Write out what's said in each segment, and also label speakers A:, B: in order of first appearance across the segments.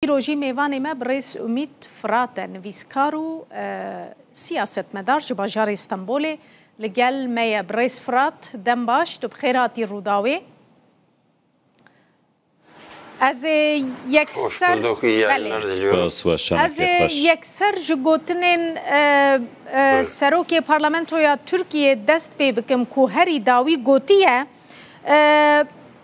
A: پیروژی میوان ما برئیس امید فرات نویسکار و سیاستمدار ji bajarê Stenbolê li gel me ye birêz Firat dem baş tu bi xêr hatî Rûdawê ez ê yekser ji gotinên serokê parlamentoya Tirkiyê dest pê bikim ku herî dawî gotiye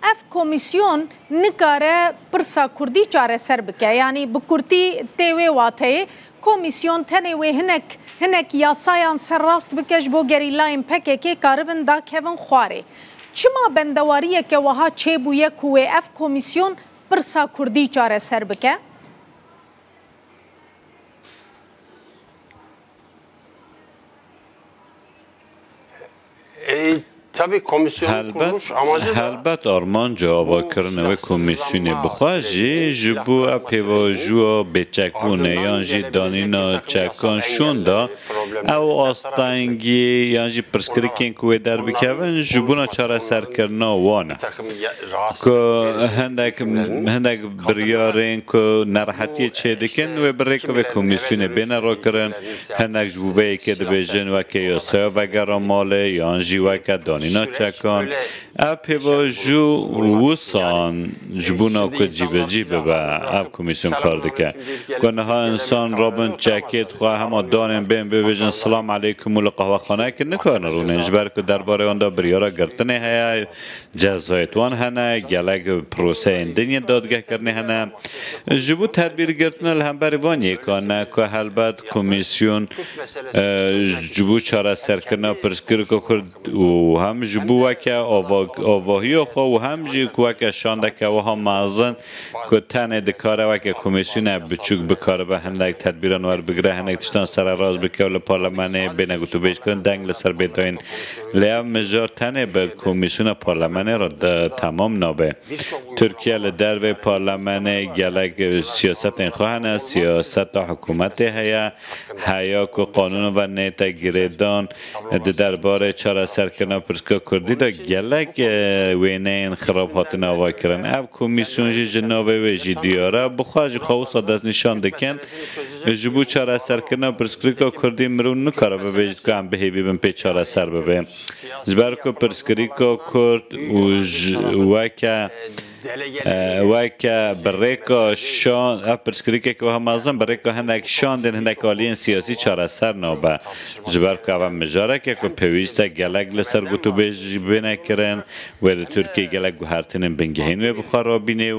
A: ev komisyon nikare pirsa Kurdî çareser bike yanî bi Kurdî tê wê wateyê komisyon tenê wê hinek yasayan serrast bike ji bo gerîlayên PKK karibin dakevin xwarê. Çima bendewariyeke wiha çêbûye ku wê ev komisyon pirsa Kurdî çareser bike?
B: Tabii komisyon kuruluş amacı da
C: helbet armanca avakirinê komisyonê bixwe ji bo pêvajoya bêçekbûnê yan jî danîna çekan şûn da ew astengî yan jî pirsgirêkên ku wê derbikevin ji bûna çareserkirina wan e ku hindek biryarên ku nerahetiyê çê dikin wê bi rêka vê komisyonê bêne rakirin hindek ji bo vê yekê dibêjin weke yasaya vegera malê yan jî weke danî ناچکان اپیواجو وسان جبونا که جیبجی به اپ کمیسیون کار دکه کنه ها انسان رابن چکیت خواه همه دانن بین ببیجن سلام علیکم و قهوه خانه که نکنه رو نجبر که درباره آن دا بریارا گرتنه هیا جزایتوان هنه گلگ پروسه اندنی دادگه کرنه هنه جبو تدبیر گرتنه هم بریوانی کنه که هلبت کمیسیون جبو چاره سرکنه پرسکر که کرد و هم جبو وکه آواهی خو و هم جی وکه شانده که و هم مازن که تنه دکاره وکه کمیسیون بچوک بکاره به هندک تدبیران ور بگره هندک تشتان سر راز بکه و پارلمانه بینگو تو بیش کرن دنگ لسر بیتاین لیا مجار تنه به کمیسیون پارلمانه را تمام نابه ترکیه لدر و پارلمانه گلک سیاست خواهنه سیاست حکومت هیا که قانون و نیتا گریدان درباره چاره سرکنه پرسکا کردی دا گلک وینه این خراب هاتن آوا کرن او کمیسیون جی جناوه و جی دیاره بخواهی خواهی دست نشان دکن جبو چاره سرکنه پرسکریکا کردی مرون نکاره ببیجد که هم بهیوی بم پی چاره سر ببیم جبر که پرسکریکا کرد وکه بریکا شان پرسکریکه که هم ازم بریکا هندک شاندن هندک آلین سیاسی چاره سر نابه جبر که هم مجاره که پیویسته گلک لسر گوتو بینه کرن و ترکیه گلک گوهرتنین بنگهین و بخار را بینه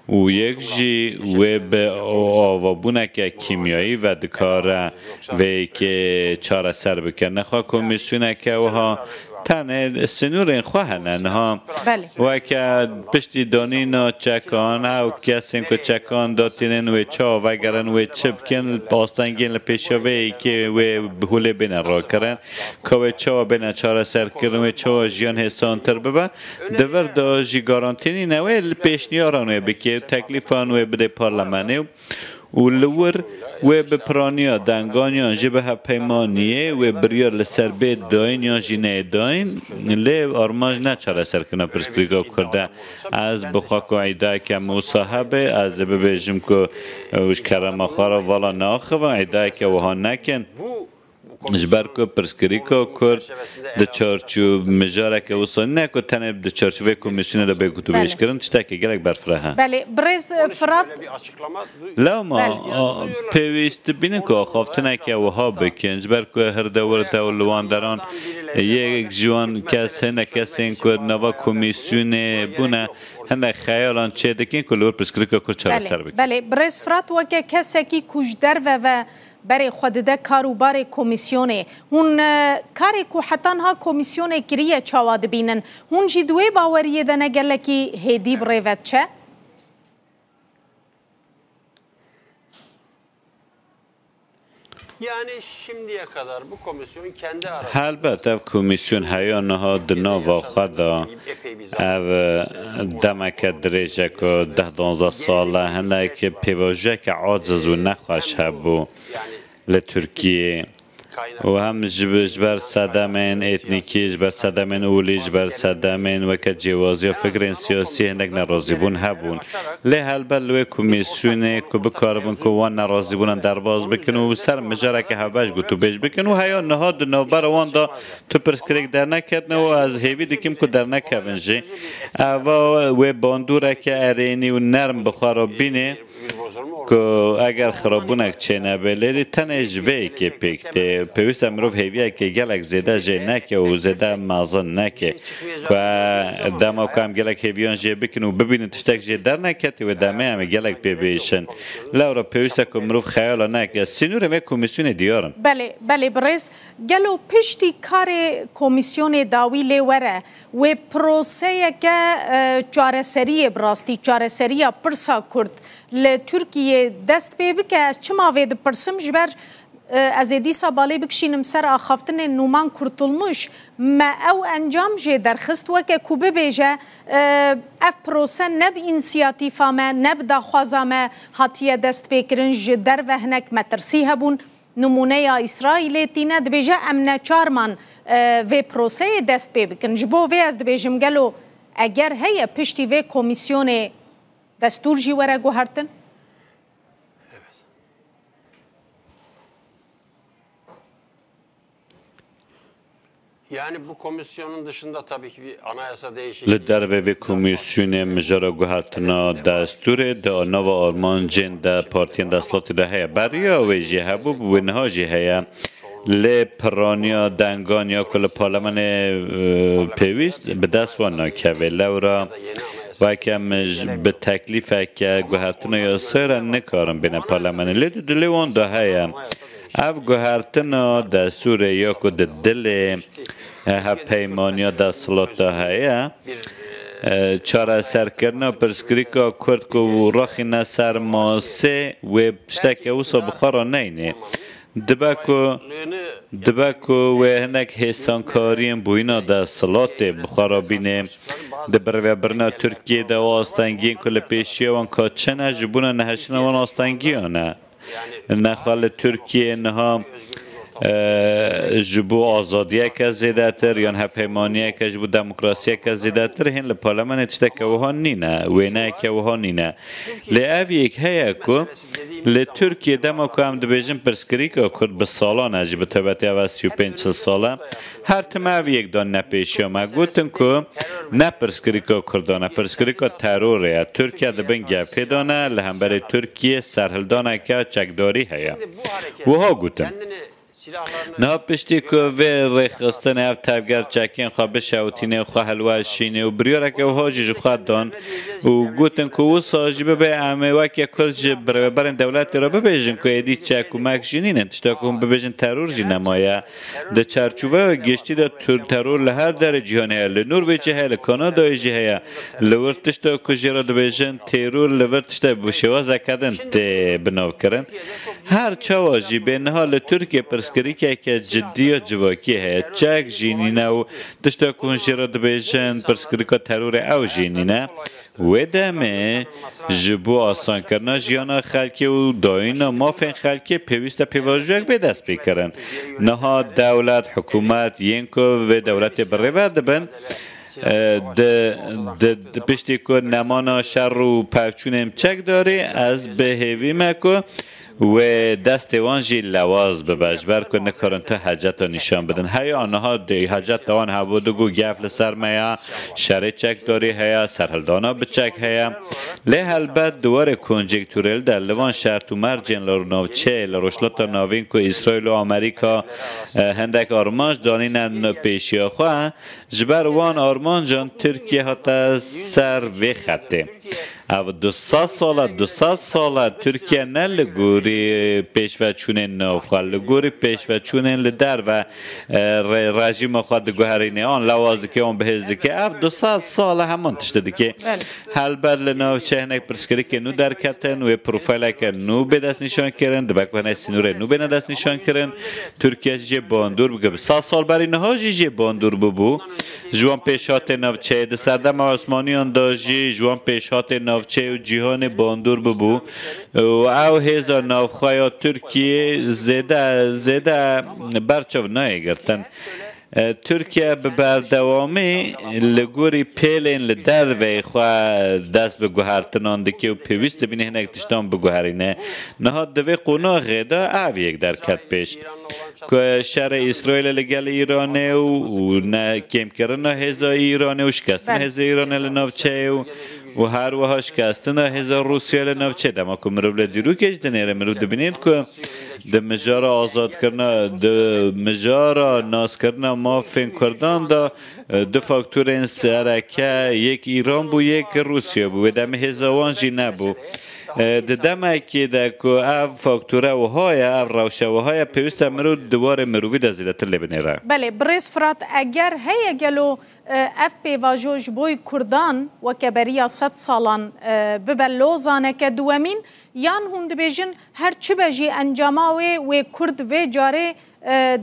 C: و یک جی و به آوابونه که کیمیایی و دکاره و که چاره سر بکنه خواه کمیسیونه که وها تنه سنور این خواهنن ها و که پشتی دانینا چکان او کسیم که چکان داتینن و چا و گرن و چپکن پاستنگین لپیشاوی که و بهوله بین را کرن که و چا بین چاره سر کرن و چا جیان حسان تر ببه دور دا جی گارانتینی نوی پیشنیاران و بکی تکلیفان و بده پارلمانه و لور و به پرانیا دنگانیا جبه پیمانیه و بریار لسر بید داین یا جینه داین لی آرماج نچاره سرکنه پرسکریکا کرده از بخواک و عیده که مصاحبه از ببیجم که وش کرم آخارا والا ناخه و عیده که وها نکن جبر که پرسکریکا کرد ده چارچوب مجاره که وصال نکو تنه ده چارچوبه کمیسیون ده بگو تو بیش کرن تشتا که گلک برفره
A: بله برز فرات
C: لا ما پیویست بینه که آخافتنه که وها بکن جبر که هر دورت و لواندران یک جوان کس هنه کسی این که نوا کمیسیون بونه هنه خیالان چه دکن که لور پرسکریکا کرد چاره سر بکن
A: بله برز فرات وکه کسی که کشدر و برای خود ده کاروبار کمیسیونه هون کاری که حتی ها کمیسیونه کریه چاواد بینن هون جدوی باوریه ده نگله که هدی بریوت چه؟
B: yani şimdiye kadar bu komisyon kendi arasında
C: البته کمیسیون هیا نهاد نوا خدا او دمک درجه که 10-12 ساله هنه که پیواجه که عاجز و نخواش هبو لترکیه و هم جبر صدامین اتنیکی جبر صدامین اولی جبر صدامین و که جوازی فکر سیاسی هنگ ناراضی بون هبون لی هلبل لوی کمیسیون که بکاربون که وان ناراضی بونن درباز بکن و سر مجاره که هواش گوتو بیش بکن و هیا نهاد نوبر وان دا تو پرسکریک در نکردن و از هیوی دکیم که در نکونجی و باندوره که ارینی و نرم بخواه بینه که اگر خرابونک چه نبیلی تنش وی که پیکته پیوست امروف هیویه که گلک زیده جه نکه و زیده مازن نکه و دما که هم گلک هیویان جه بکن و ببینن تشتک جه در نکتی و دمه همه گلک ببیشن لورا پیوست که امروف خیالا نکه سینور همه کمیسیون دیارن
A: بله برز گلو پشتی کار کمیسیون داوی لیوره و پروسه که چارسری براستی چارسری پرسا کرد لترکیه دست پی بکه از چما وید پرسم جبر از دیسا بالی بکشینم سر آخافتن نومان کرتولمش ما او انجام جه درخست وکه کوبه بیجه اف پروسه نب انسیاتیفا ما نب داخوازا ما حتیه دست پی کرن جه در وهنک مترسی هبون نمونه یا اسرائیل تینه دبیجه امنه چارمان و پروسه دست پی بکن جبو وی از دبیجم گلو اگر هیا پشتی و کمیسیون دستور جی وره گوهرتن؟
B: Yani bu komisyonun dışında tabii ki bir anayasa değişikliği.
C: لدر و کمیسیون مجرا گوهرتنا دستور دا نو آرمان جن دا پارتین دستلات دا هیا بریا و جی هبوب و نها جی هیا لی پرانیا دنگانیا کل پارلمان پیویست به دست وانا که لورا و که به تکلیف که گوهرتنا یا سر نکارم بین پارلمان لی وان دا هیا اف گوهرتنا دستور یا که دل پیمانیا دستلات هیا چاره سرکرنا پرسکریکا کرد که راخی نسر ماسه و پشتک اوسا بخارا نینه دبکو و هنک حسانکاریم بوینا دستلات بخارا بینه دبر برنا ترکیه دا آستانگین کل پیشیه وان که چنه جبونا نهشنا وان آستانگیانه نخال ترکیه نها جبو آزادیه که زیده تر یا هپیمانیه که جبو دموکراسیه که زیده تر هن لپارلمان تشتک وها نینه وینه که وها نینه لی او یک هیا که لی ترکیه دما که هم دبیجن پرسکری که کرد به سالان اجی به طبعتی او 35 ساله هر تمه او یک دان نپیشی ما گوتن که نه پرسکری که کردانه پرسکری که تروره ترکیه دبن گفه دانه لهم برای ترکیه سرهلدانه که چکداری هیا وها گوتن نه پشتی که وی رخستن اف تفگر چکین خواه بشوتینه خواه حلوشینه و بریاره که وها جیج خواه دان و گوتن که او ساجی ببه امه وکی کرج برن دولت را ببیجن که ایدی چک و مک جینین تشتا که هم ببیجن ترور جی نمایه ده چرچوبه و گشتی ده ترور لهر در جهانه لنور جه هل کانادا جه هیا لور تشتا که جیرا ده بیجن ترور لور تشتا بشوازه کردن ده بناو کرن هر چواجی به نحال ترکیه پرسکری که جدی و جواکی هست چک جینینه و دشتا کنشی را دبیجن پرسکری که ترور او جینینه و دمه جبو آسان کرنا جیانا خلکی و داینا مافین خلکی پیوسته پیواجوک به دست بکرن نها دولت حکومت ینکو و دولت بریور دبن د پشتی که نمانا شر و پفچونم چک داره از بهیوی مکو و دست وانجی لواز ببجبر که نکارن تا حجت نشان بدن هیا آنها دی حجت آن هبودگو گفل سرمایه شر چک داری هیا سرهلدانا بچک هیا لی البته دوار کنجکتورل در لوان شرط و مرجن لرنوچه لروشلات ناوین که اسرائیل و آمریکا هندک آرمانج دانین پیشی خواه جبر وان آرمان جان ترکیه هاتا سر وی خطه او 200 ساله ترکیه نه لگوری پیشوچونه نوخواه لگوری پیشوچونه لدر و رژیم خود گوهرینه آن لوازی که آن بهزده که او 200 ساله همان تشتده که حل بر لناو چهنک پرسکری که نو در کتن و پروفایل که نو به دست نشان کرن دبک و سینوره نو به دست نشان کرن ترکیه جه باندور بگه 100 سال برای نها جه باندور ببو جوان پیشات نوچه ده سردم عثمانیان داجی جوان پیشات نوچه ناوچه و جیهان باندور ببو و او هزار نافخواه ترکیه زیده برچاو نایگرتن ترکیه به بردوامی لگوری پیلین لدر وی خواه دست به گوهرتنان دکی و پیوست بینه هنک تشتان به گوهرینه نهاد دوی قناغه دا او یک در کت پیش که شهر اسرائیل لگل ایرانه و نه کم کرنه هزا ایرانه و شکستن هزا ایرانه لنافچه و هر وها شکستن هزا روسیه لنافچه دما که مروف لدیرو کش دنیره مروف دبینید که ده مجار آزاد کرنا ده مجار ناس کرنا ما فین کردان دا دو فاکتور این سرکه یک ایران بو یک روسیه بو و دم هزاوان جی نبو ده دمه که ده که او فاکتوره و های او روشه و های پیوست مرو دوار مرووی ده زیده تر لبنیره
A: بله برس فرات اگر هی گلو اف پیواجوش بوی کردان و کبریا 100 سالان ببلوزانه که دوامین یان هند بیجن هر چی بجی انجاماوی و کرد و جاره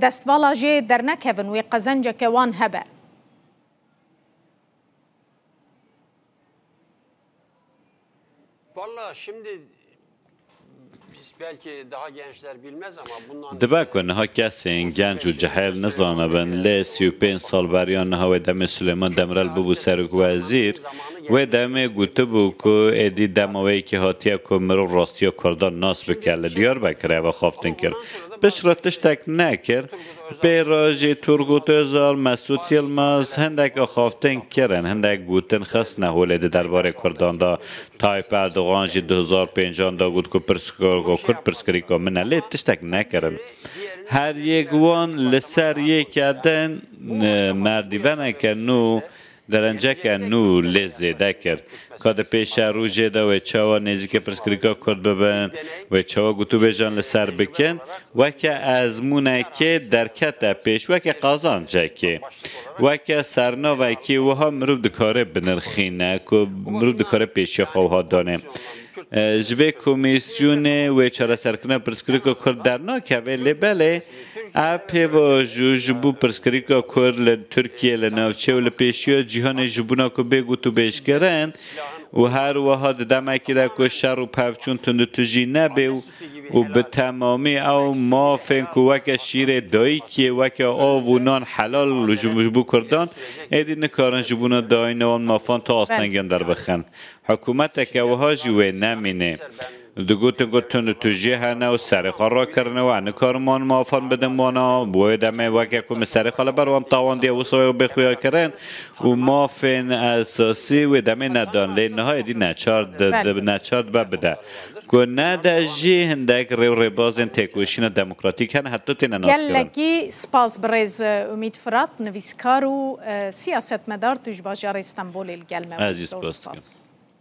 A: دستوالا جه در نکون و قزنجه که وان هبه
B: Vallahi şimdi biz belki daha gençler bilmez ama bundan
C: دبا که نها کسی گنج و جهل نزانه بن لی 35 سال بریان نها و دم سلیمان دمرل ببو سرک وزیر و دم گوته بو که ادی دماوی که هاتیه که مرو راستی کردان ناس بکرد دیار بکره و خوافتن کرد بشراتش تک نکرد بیراجی ترگوت ازار مسعود یلماز هندک خوافتن کردن هندک گوتن خست نهولده درباره کردان دا تایپ اردوغان جی 2005 دا گوت که کرد پرسکری که من لیت تشتک نکردن هر یک وان لسر یک کردن مردیونه که نو درنجه که نو لزیده کرد که ده پیش روژه ده و چاوا نزیک پرسکریکا کرد ببین و چاوا گوتو بیجان لسر بکن و که ازمونه که درکت پیش و که قازان جه که و که سرنا و که وها مروف دکاره بنرخینه که مروف دکاره پیشی خواها دانه جوه کمیسیون و چرا سرکنه پرسکریکا کرد درنا که ولی بله اپی و جبو پرسکریکا کرد ترکیه لناوچه و لپیشی جیهان جبونا که بگو تو بیش کرن و هر وها دمه که ده که شر و پفچون تنده تجی نبه و به تمامی او ما فین که وکه شیر دایی که وکه آو و نان حلال جبو کردان ایدی نکارن جبونا دایی نوان مافان تا آستنگان در بخن حکومت که وها جوه نمینه دگوتن تجیه هنه و سرخال را کرنه و نکارمان مافان بدن وانا بوی دمه وکه کم سرخال بروان تاوان دیه و سوی و بخویا کرن و مافین اساسی و دمه ندان لی نهای دی نچارد بده که نده جی هندک رو بازن تکوشین دموکراتیک هن حتی تینه ناس کرن
A: گلگی سپاس برز امید فرات نویسکار و سیاست مدار توش باجار استانبول الگلمه
C: عزیز باز